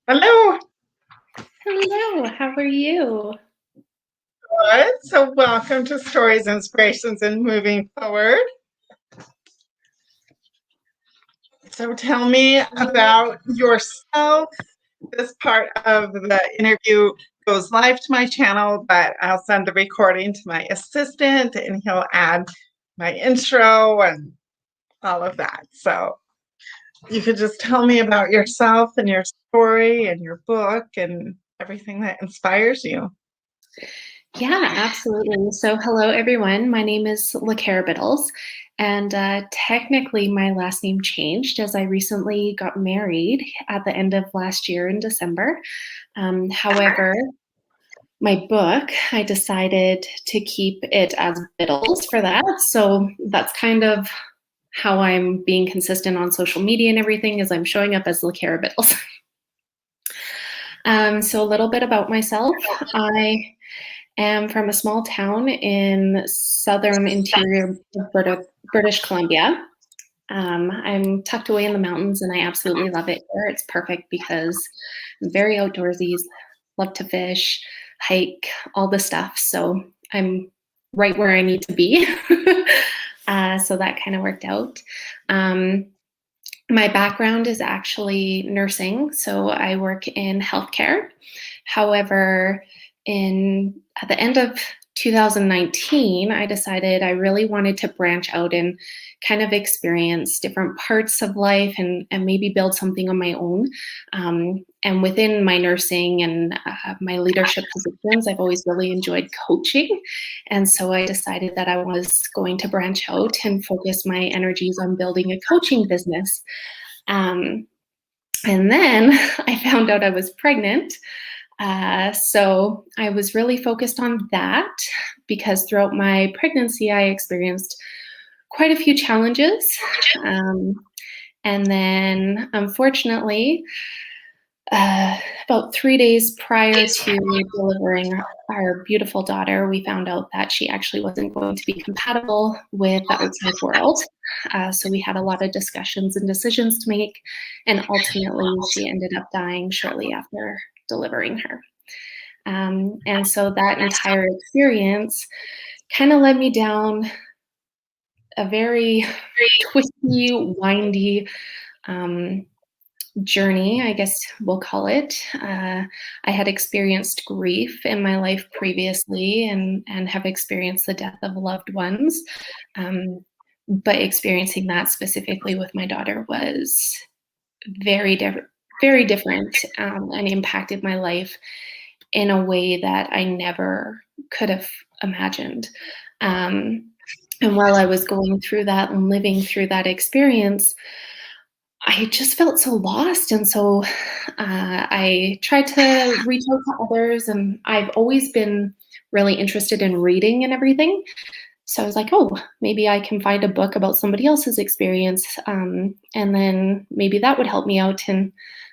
Hello. Hello, how are you? Good. So, welcome to Stories, Inspirations, and Moving Forward. So, tell me about yourself. This part of the interview goes live to my channel, but I'll send the recording to my assistant and he'll add my intro and all of that. So, you could just tell me about yourself and your story and your book and everything that inspires you. Yeah, absolutely. So, hello, everyone. My name is LaCarra Biddles, and technically, my last name changed as I recently got married at the end of last year in December. However, my book, I decided to keep it as Biddles for that. So, that's kind of how I'm being consistent on social media and everything, is I'm showing up as LaCarra Biddles. So, a little bit about myself. I am from a small town in southern interior British Columbia. I'm tucked away in the mountains and I absolutely love it here. It's perfect because I'm very outdoorsy, love to fish, hike, all the stuff. So I'm right where I need to be. So that kind of worked out. My background is actually nursing, so I work in healthcare. However, at the end of 2019, I decided I really wanted to branch out and kind of experience different parts of life and maybe build something on my own. And within my nursing and my leadership positions, I've always really enjoyed coaching. And so I decided that I was going to branch out and focus my energies on building a coaching business. Um, and then I found out I was pregnant. So I was really focused on that because throughout my pregnancy, I experienced quite a few challenges. And then, unfortunately, about 3 days prior to delivering our beautiful daughter, we found out that she actually wasn't going to be compatible with the outside world. So we had a lot of discussions and decisions to make, and ultimately she ended up dying shortly after delivering her. And so that entire experience kind of led me down a very twisty, windy journey, I guess we'll call it. I had experienced grief in my life previously and have experienced the death of loved ones. But experiencing that specifically with my daughter was very different, and impacted my life in a way that I never could have imagined. And while I was going through that and living through that experience, I just felt so lost. And so I tried to reach out to others, and I've always been really interested in reading and everything. So I was like, oh, maybe I can find a book about somebody else's experience, and then maybe that would help me out. And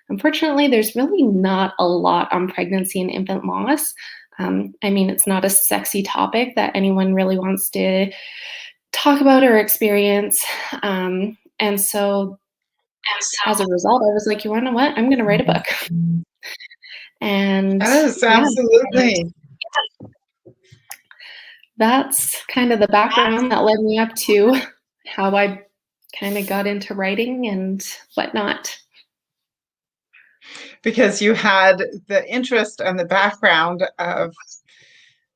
unfortunately, there's really not a lot on pregnancy and infant loss. I mean, it's not a sexy topic that anyone really wants to talk about or experience. And so as a result, I was like, you want to know what? I'm going to write a book. And Yes, yeah, absolutely. that's kind of the background that led me up to how I kind of got into writing and whatnot. Because you had the interest and the background of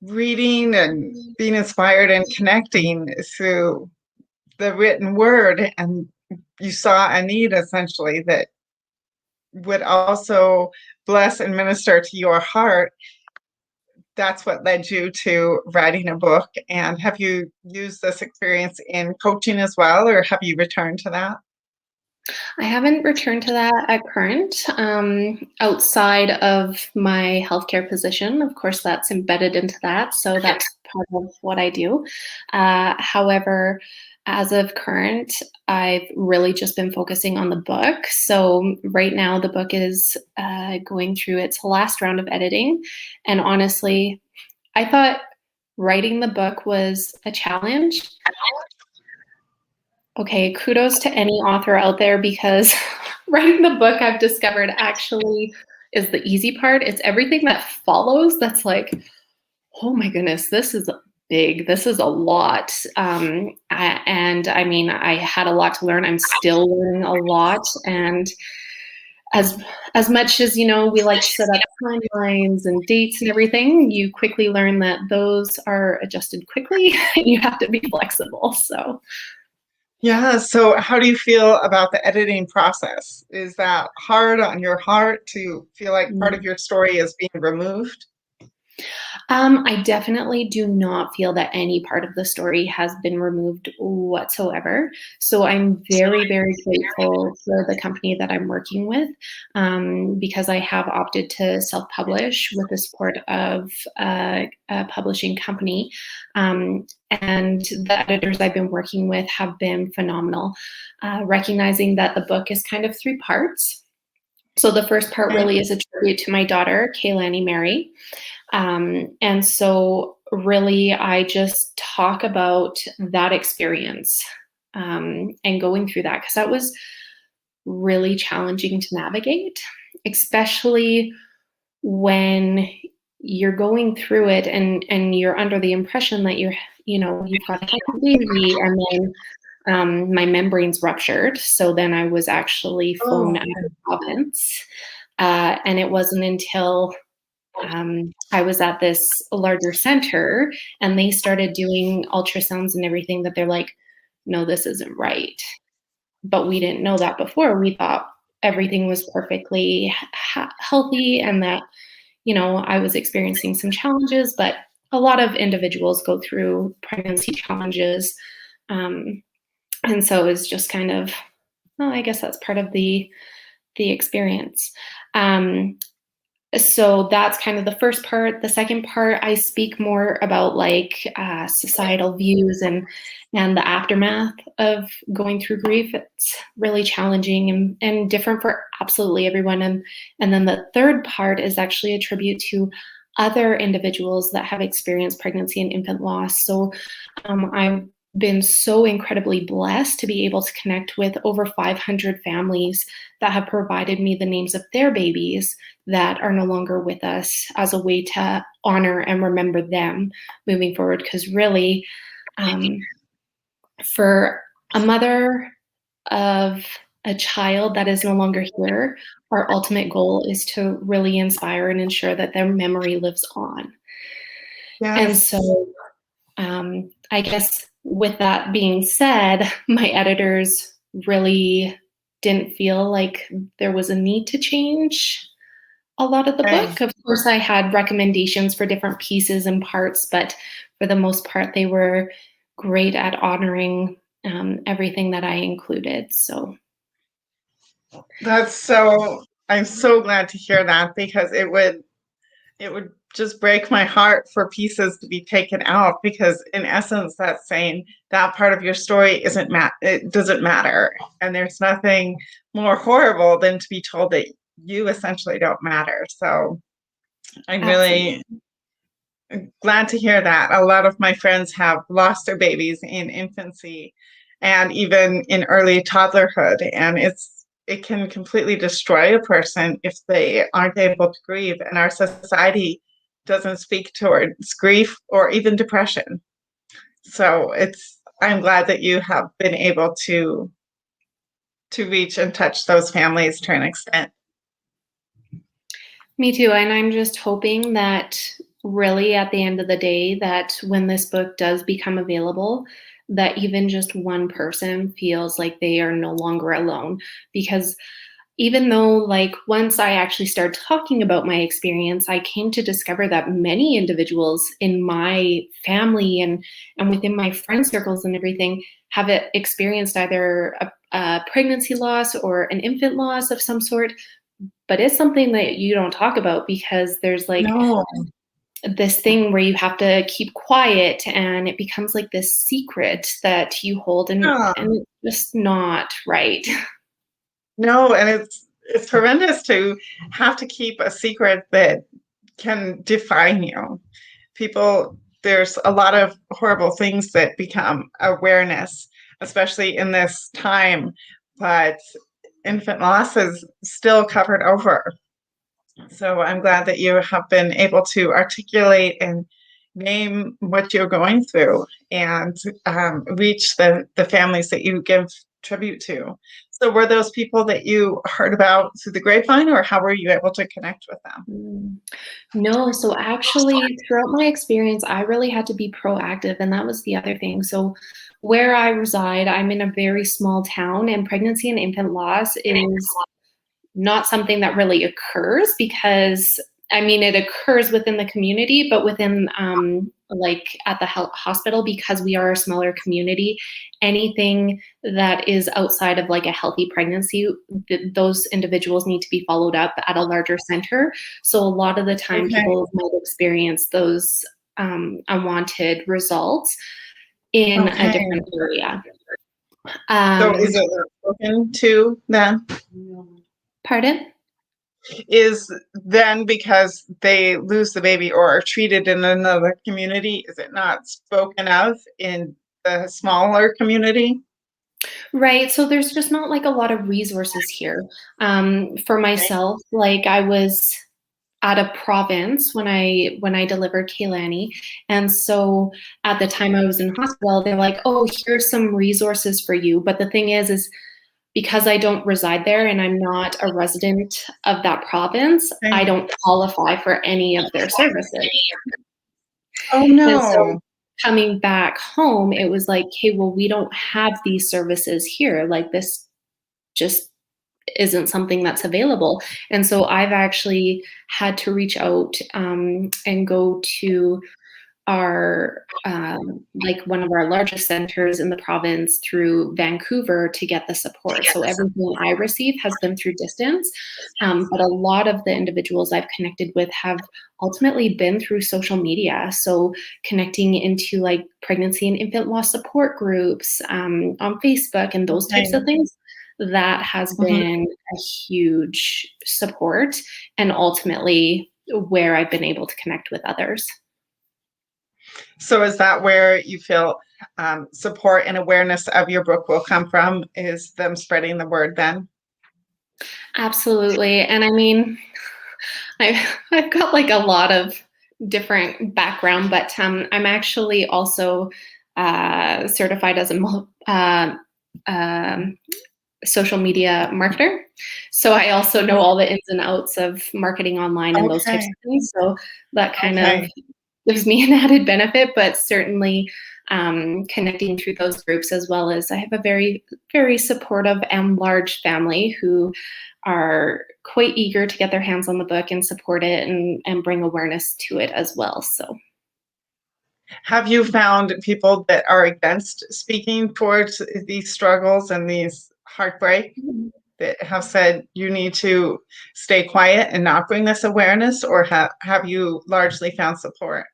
reading and being inspired and connecting through the written word, and you saw a need essentially that would also bless and minister to your heart. That's what led you to writing a book. And have you used this experience in coaching as well, or have you returned to that? I haven't returned to that at current, outside of my healthcare position. Of course, that's embedded into that. So that's part of what I do. However, as of current, I've really just been focusing on the book. So right now, the book is going through its last round of editing. And honestly, I thought writing the book was a challenge. Okay, kudos to any author out there, because writing the book, I've discovered, actually is the easy part. It's everything that follows that's like, oh my goodness, this is big. This is a lot. And I mean, I had a lot to learn. I'm still learning a lot. And as as much as, we like to set up timelines and dates and everything, you quickly learn that those are adjusted quickly. You have to be flexible. So Yeah. So how do you feel about the editing process? Is that hard on your heart to feel like part of your story is being removed? I definitely do not feel that any part of the story has been removed whatsoever. So I'm very, very grateful for the company that I'm working with, because I have opted to self-publish with the support of a publishing company. And the editors I've been working with have been phenomenal, recognizing that the book is kind of three parts. So the first part Okay. really is a tribute to my daughter, Kaylani Mary. And so, really, I just talk about that experience, and going through that because that was really challenging to navigate, especially when you're going through it and you're under the impression that you've got a healthy baby, and then my membranes ruptured. So then I was actually flown Oh, out of the province. And it wasn't until I was at this larger center and they started doing ultrasounds and everything that they're like, no, this isn't right. But we didn't know that before. We thought everything was perfectly healthy and that, I was experiencing some challenges, but a lot of individuals go through pregnancy challenges. Um, and so it's just kind of, well, I guess that's part of the experience. So that's kind of the first part. The second part, I speak more about like societal views and the aftermath of going through grief. It's really challenging and different for absolutely everyone. And then the third part is actually a tribute to other individuals that have experienced pregnancy and infant loss. So I've been so incredibly blessed to be able to connect with over 500 families that have provided me the names of their babies that are no longer with us as a way to honor and remember them moving forward. Because really, for a mother of a child that is no longer here, our ultimate goal is to really inspire and ensure that their memory lives on. And yes. so I guess with that being said, my editors really didn't feel like there was a need to change a lot of the Okay. book. Of course, I had recommendations for different pieces and parts, but for the most part, they were great at honoring everything that I included. So, I'm so glad to hear that because it would just break my heart for pieces to be taken out because in essence that's saying that part of your story it doesn't matter, and there's nothing more horrible than to be told that you essentially don't matter. So I'm absolutely. really glad to hear that. A lot of my friends have lost their babies in infancy and even in early toddlerhood, and it can completely destroy a person if they aren't able to grieve. And our society doesn't speak towards grief or even depression. So I'm glad that you have been able to reach and touch those families to an extent. Me too. And I'm just hoping that really at the end of the day, that when this book does become available, that even just one person feels like they are no longer alone. Because even though, like, once I actually started talking about my experience, I came to discover that many individuals in my family and within my friend circles and everything have experienced either a pregnancy loss or an infant loss of some sort, but it's something that you don't talk about because there's like No, this thing where you have to keep quiet and it becomes like this secret that you hold yeah, and it's just not right. no, and it's horrendous to have to keep a secret that can define you. There's a lot of horrible things that become awareness, especially in this time, but infant loss is still covered over. So I'm glad that you have been able to articulate and name what you're going through and reach the families that you give tribute to. So were those people that you heard about through the grapevine, or how were you able to connect with them? Mm. No, so actually, throughout my experience, I really had to be proactive, and that was the other thing. So, where I reside, I'm in a very small town, and pregnancy and infant loss is not something that really occurs because I mean it occurs within the community, but within like at the hospital, because we are a smaller community, anything that is outside of like a healthy pregnancy, those individuals need to be followed up at a larger center. So a lot of the time Okay. people might experience those unwanted results in a Okay. different area. So is um, it spoken to then? Pardon? Is then because they lose the baby or are treated in another community, is it not spoken of in the smaller community? Right. So there's just not like a lot of resources here. For Okay. myself, like I was at a province when I delivered Kaylani. And so at the time I was in hospital, they're like, oh, here's some resources for you. But the thing is because I don't reside there and I'm not a resident of that province, Okay. I don't qualify for any of their services. Oh And so no. coming back home, it was like, hey, well, we don't have these services here. Like this just isn't something that's available. And so I've actually had to reach out and go to our like one of our largest centers in the province through Vancouver to get the support. So everything I receive has been through distance, but a lot of the individuals I've connected with have ultimately been through social media. So connecting into like pregnancy and infant loss support groups on Facebook and those types Okay. of things. That has Mhm. been a huge support and ultimately where I've been able to connect with others. So is that where you feel support and awareness of your book will come from? Is them spreading the word then? Absolutely. And I mean, I've got like a lot of different background, but I'm actually also certified as a um, social media marketer. So I also know all the ins and outs of marketing online and those types Okay. of things. So that kind of Okay. gives me an added benefit, but certainly connecting through those groups, as well as I have a very, very supportive and large family who are quite eager to get their hands on the book and support it and bring awareness to it as well. So Have you found people that are against speaking towards these struggles and these heartbreak that have said you need to stay quiet and not bring this awareness, or have you largely found support?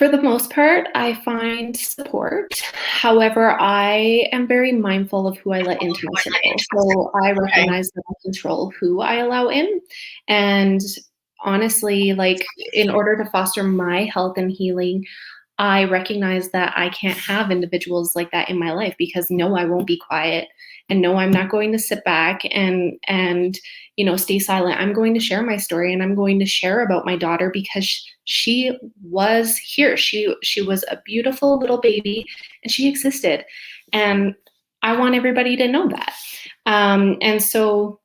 for the most part, I find support. However, I am very mindful of who I let into my circle. So I Okay. recognize that I control who I allow in. And honestly, like in order to foster my health and healing, I recognize that I can't have individuals like that in my life because no, I won't be quiet, and no, I'm not going to sit back and stay silent. I'm going to share my story, and I'm going to share about my daughter because she was here. She was a beautiful little baby and she existed. And I want everybody to know that. And so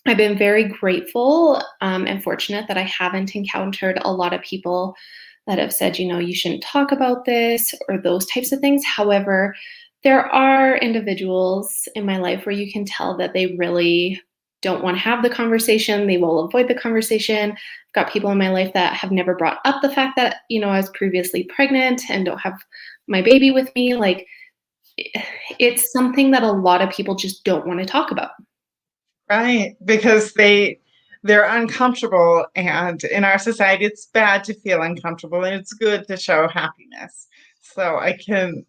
I've been very grateful and fortunate that I haven't encountered a lot of people that have said, you shouldn't talk about this or those types of things. However, there are individuals in my life where you can tell that they really don't want to have the conversation. They will avoid the conversation. I've got people in my life that have never brought up the fact that, I was previously pregnant and don't have my baby with me. Like, it's something that a lot of people just don't want to talk about. Right, because they're uncomfortable, and in our society it's bad to feel uncomfortable and it's good to show happiness. So I can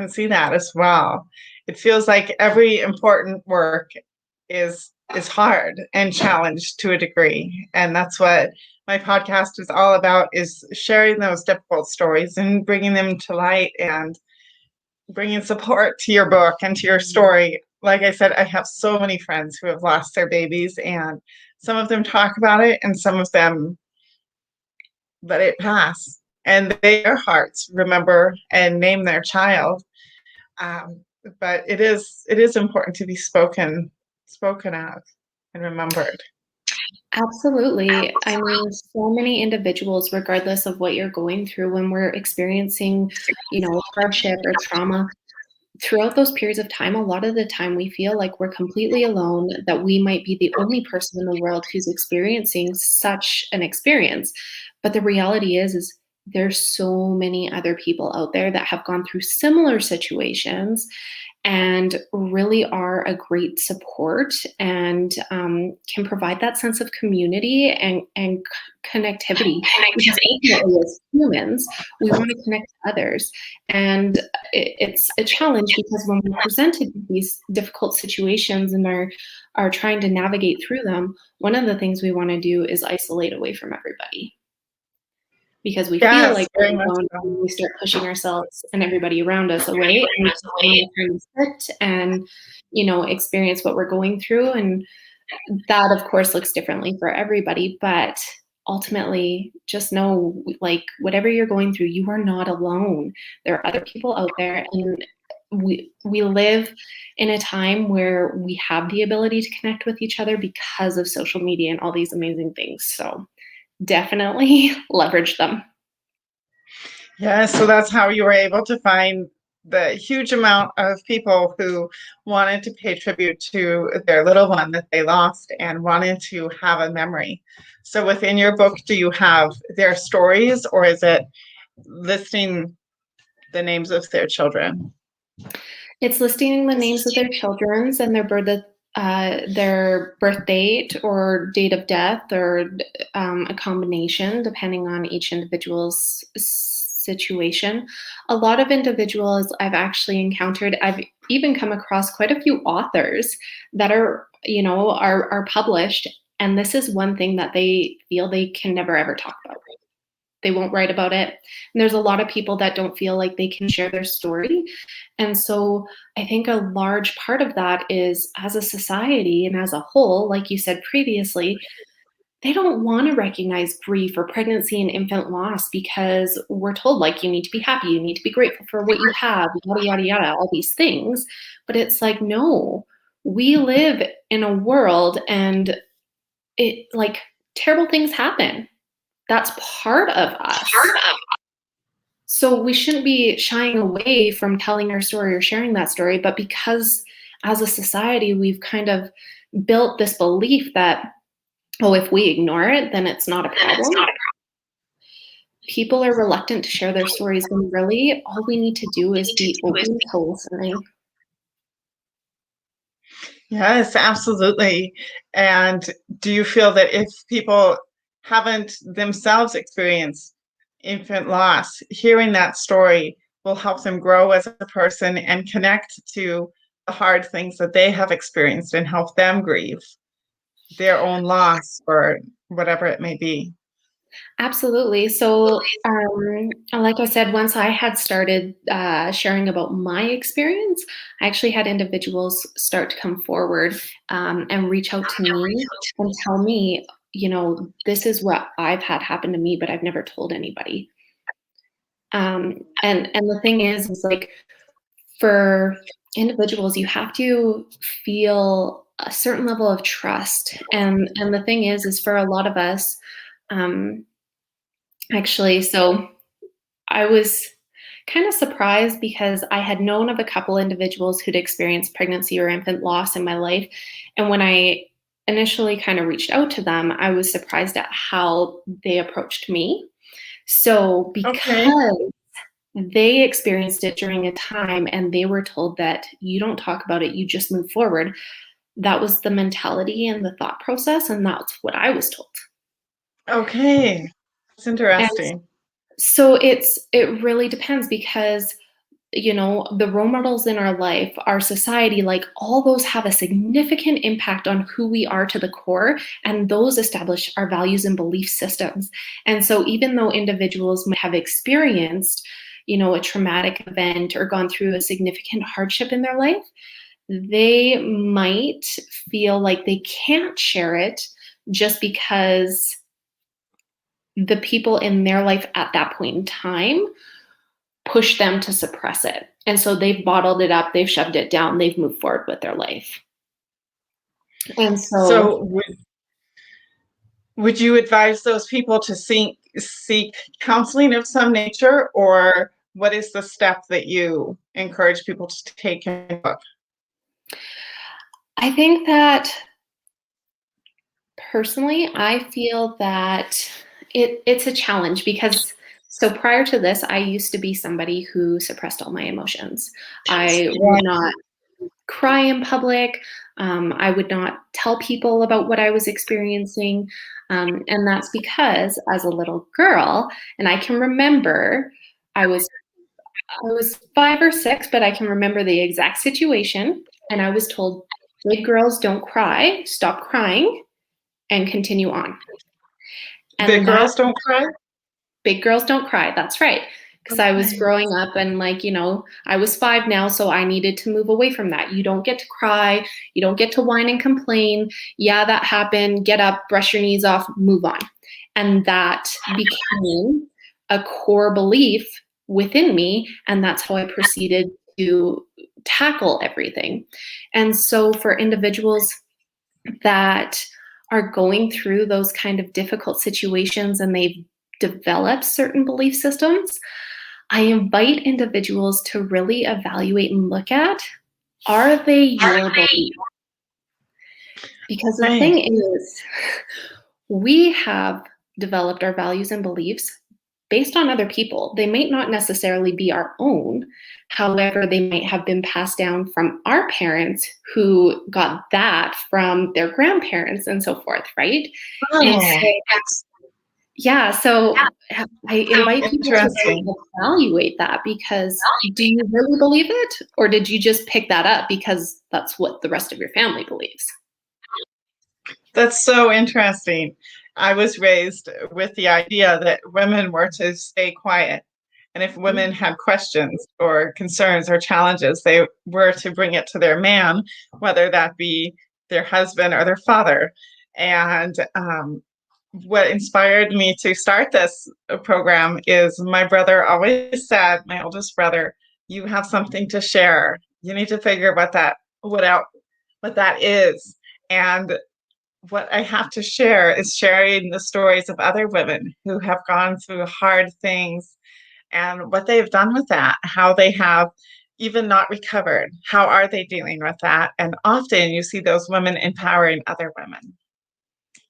see that as well. It feels like every important work is hard and challenged to a degree, and that's what my podcast is all about, is sharing those difficult stories and bringing them to light and bringing support to your book and to your story like I said, I have so many friends who have lost their babies, and some of them talk about it, and some of them let it pass. And their hearts remember and name their child. Um, but it is important to be spoken of and remembered. Absolutely. I mean, so many individuals, regardless of what you're going through, when we're experiencing, hardship or trauma, throughout those periods of time, a lot of the time we feel like we're completely alone, that we might be the only person in the world who's experiencing such an experience. But the reality is there's so many other people out there that have gone through similar situations and really are a great support and can provide that sense of community and connectivity. Because ultimately, as humans, we want to connect to others. And it's a challenge because when we're presented with these difficult situations and are trying to navigate through them, one of the things we want to do is isolate away from everybody because we feel Yes, like very we're much alone so. and we start pushing ourselves and everybody around us away, and we just kind of sit and experience what we're going through. And that of course looks differently for everybody, but ultimately just know, like, whatever you're going through, you are not alone. There are other people out there, and we live in a time where we have the ability to connect with each other because of social media and all these amazing things. So definitely leverage them. Yeah, so that's how you were able to find the huge amount of people who wanted to pay tribute to their little one that they lost and wanted to have a memory. So within your book, do you have their stories, or is it listing the names of their children? It's listing the names of their children's and their birth date or date of death, or a combination depending on each individual's situation. A lot of individuals I've actually encountered, I've even come across quite a few authors that are published, and this is one thing that they feel they can never ever talk about. They won't write about it. And there's a lot of people that don't feel like they can share their story. And so I think a large part of that is, as a society and as a whole, like you said previously, they don't want to recognize grief or pregnancy and infant loss because we're told, like, you need to be happy, you need to be grateful for what you have, yada, yada, yada, all these things. But it's like, no, we live in a world and terrible things happen. That's part of us. So we shouldn't be shying away from telling our story or sharing that story, but because as a society we've kind of built this belief that, oh, if we ignore it, then it's not a problem. People are reluctant to share their stories when really all we need to do is be open to listening. Yes, absolutely. And do you feel that if people haven't themselves experienced infant loss, hearing that story will help them grow as a person and connect to the hard things that they have experienced and help them grieve their own loss or whatever it may be? Absolutely. So, like I said, once I had started sharing about my experience, I actually had individuals start to come forward and reach out to me and tell me, this is what I've had happen to me, but I've never told anybody. And the thing is like, for individuals, you have to feel a certain level of trust. And the thing is for a lot of us, um, actually, so I was kind of surprised because I had known of a couple individuals who'd experienced pregnancy or infant loss in my life. And when I initially kind of reached out to them, I was surprised at how they approached me. So, Okay. because they experienced it during a time and they were told that you don't talk about it, you just move forward. That was the mentality and the thought process, and that's what I was told. Okay. It's And interesting. so it really depends because the role models in our life, our society, like all those have a significant impact on who we are to the core, and those establish our values and belief systems. And so even though individuals might have experienced, a traumatic event or gone through a significant hardship in their life, they might feel like they can't share it just because the people in their life at that point in time push them to suppress it. And so they've bottled it up, they've shoved it down, they've moved forward with their life. And so So would you advise those people to seek counseling of some nature, or what is the step that you encourage people to take in the book? I think that personally, I feel that it's a challenge because so prior to this, I used to be somebody who suppressed all my emotions. I would not cry in public. I would not tell people about what I was experiencing. And that's because as a little girl, and I can remember I was I was 5 or 6, but I can remember the exact situation. And I was told, big girls don't cry, stop crying and continue on. The And that girls don't cry? big girls don't cry. That's right. Because I was Okay. growing up and like, I was 5 now, so I needed to move away from that. You don't get to cry. You don't get to whine and complain. Yeah, that happened. Get up, brush your knees off, move on. And that became a core belief within me. And that's how I proceeded to tackle everything. And so for individuals that are going through those kind of difficult situations and they've developed certain belief systems, I invite individuals to really evaluate and look at, are they your belief? Because the Right. thing is, we have developed our values and beliefs based on other people. They may not necessarily be our own. However, they might have been passed down from our parents who got that from their grandparents and so forth, right? And Oh, so, yeah, so I invite people to really interesting. evaluate that because do you really believe it? Or did you just pick that up because that's what the rest of your family believes? That's so interesting. I was raised with the idea that women were to stay quiet. And if women had questions or concerns or challenges, they were to bring it to their man, whether that be their husband or their father. And what inspired me to start this program is my brother always said, my oldest brother, you have something to share. You need to figure what that is. And what I have to share is sharing the stories of other women who have gone through hard things and what they've done with that, how they have even not recovered. How are they dealing with that? And often you see those women empowering other women.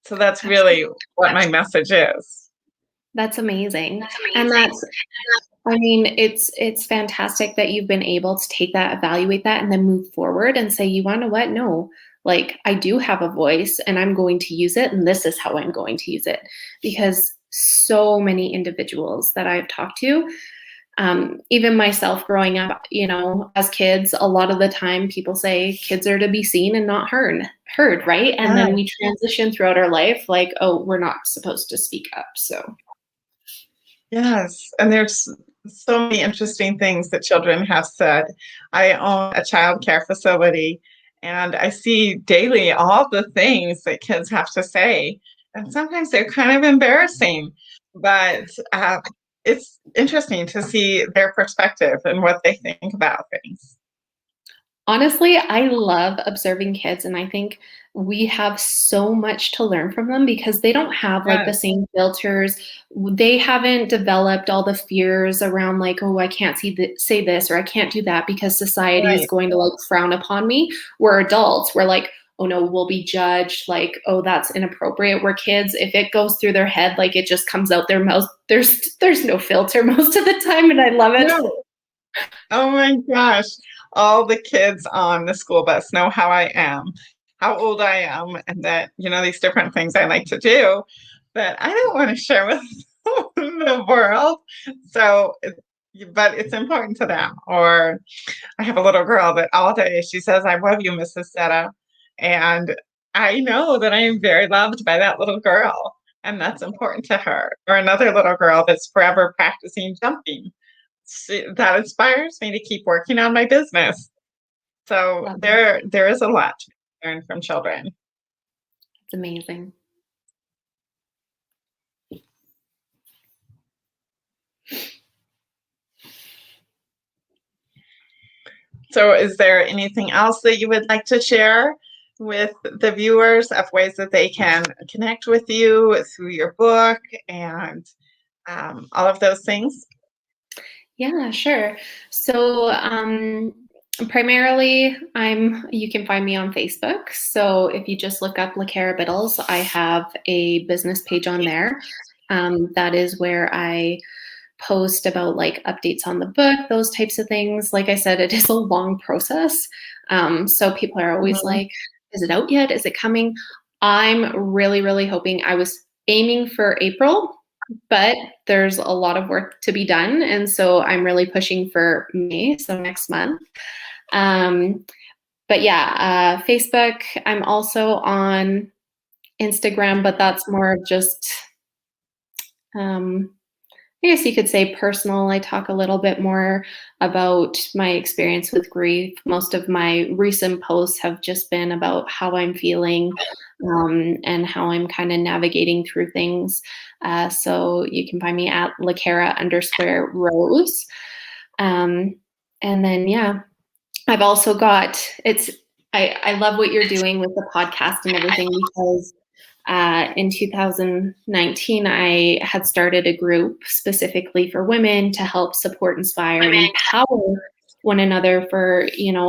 So that's really what my message is. That's amazing. And that's I mean, it's fantastic that you've been able to take that, evaluate that, and then move forward and say, you want to know what? No, like I do have a voice and I'm going to use it, and this is how I'm going to use it. Because so many individuals that I've talked to, even myself growing up, as kids, a lot of the time people say kids are to be seen and not heard, right? And then Yes, we transition throughout our life like, oh, we're not supposed to speak up. So yes. And there's so many interesting things that children have said. I own a child care facility and I see daily all the things that kids have to say. And sometimes they're kind of embarrassing, but it's interesting to see their perspective and what they think about things. honestly, I love observing kids, and I think we have so much to learn from them because they don't have like the Yes, same filters. They haven't developed all the fears around like, oh, I can't say this or I can't do that because society is right. going to like frown upon me. We're adults. We're like, oh no, we'll be judged. Like, oh, that's inappropriate. We're kids. If it goes through their head, like it just comes out their mouth. There's no filter most of the time, and I love it. No. Oh my gosh. All the kids on the school bus know how I am, how old I am, and that, these different things I like to do that I don't want to share with the world. So, but it's important to them. Or I have a little girl that all day she says, I love you, Mrs. Seta. And I know that I am very loved by that little girl. And that's important to her. Or another little girl that's forever practicing jumping. That inspires me to keep working on my business. So Love it. there is a lot to learn from children. It's amazing. So is there anything else that you would like to share with the viewers of ways that they can connect with you through your book and all of those things? Yeah, sure. So, primarily, you can find me on Facebook. So if you just look up LaCarra Biddles, I have a business page on there. That is where I post about like updates on the book, those types of things. Like I said, it is a long process. So people are always Mhm. like, is it out yet? Is it coming? I'm really, really hoping. I was aiming for April, but there's a lot of work to be done. And so I'm really pushing for May, so next month. Um, but yeah, Facebook, I'm also on Instagram, but that's more of just, um, I guess you could say personal. I talk a little bit more about my experience with grief. Most of my recent posts have just been about how I'm feeling and how I'm kind of navigating through things. So you can find me at LaCarra_Rose. And then, yeah, I've also got I love what you're doing with the podcast and everything because in 2019, I had started a group specifically for women to help support, inspire, and empower one another for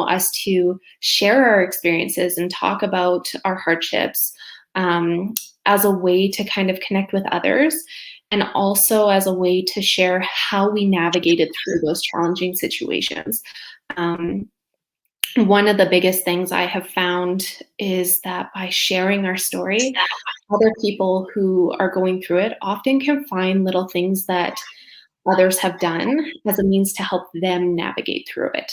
us to share our experiences and talk about our hardships as a way to kind of connect with others and also as a way to share how we navigated through those challenging situations. Um, One of the biggest things I have found is that by sharing our story, other people who are going through it often can find little things that others have done as a means to help them navigate through it.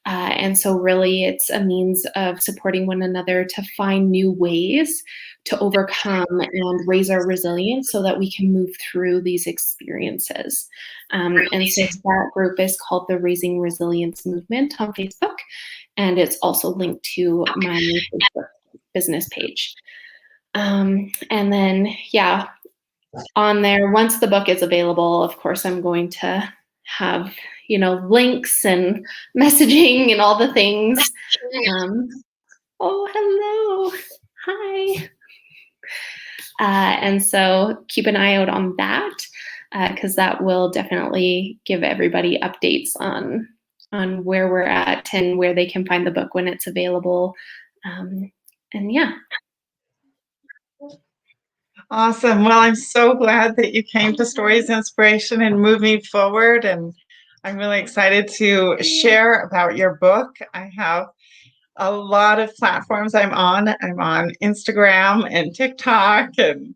And so, really, it's a means of supporting one another to find new ways to overcome and raise our resilience so that we can move through these experiences. And so, that group is called the Raising Resilience Movement on Facebook, and it's also linked to my Facebook business page. And then, yeah, on there, once the book is available, of course, I'm going to have, links and messaging and all the things. Um, oh, hello. Hi. And so keep an eye out on that because that will definitely give everybody updates on where we're at and where they can find the book when it's available. And yeah. Awesome. Well, I'm so glad that you came to Stories Inspiration and moving forward. And I'm really excited to share about your book. I have a lot of platforms I'm on. I'm on Instagram and TikTok and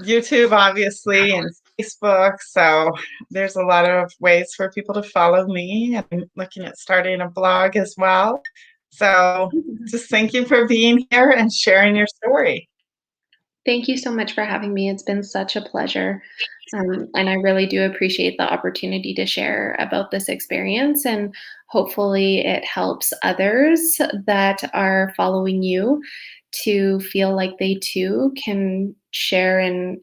YouTube, obviously, and Facebook. So there's a lot of ways for people to follow me. I'm looking at starting a blog as well. So just thank you for being here and sharing your story. Thank you so much for having me. It's been such a pleasure. And I really do appreciate the opportunity to share about this experience. And hopefully, it helps others that are following you to feel like they too can share and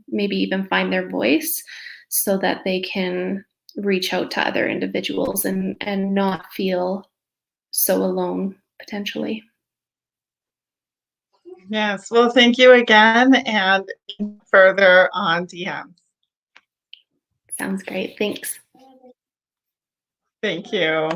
maybe even find their voice so that they can reach out to other individuals and not feel so alone potentially. Yes. Well, thank you again and further on DMs. Sounds great. Thanks. Thank you.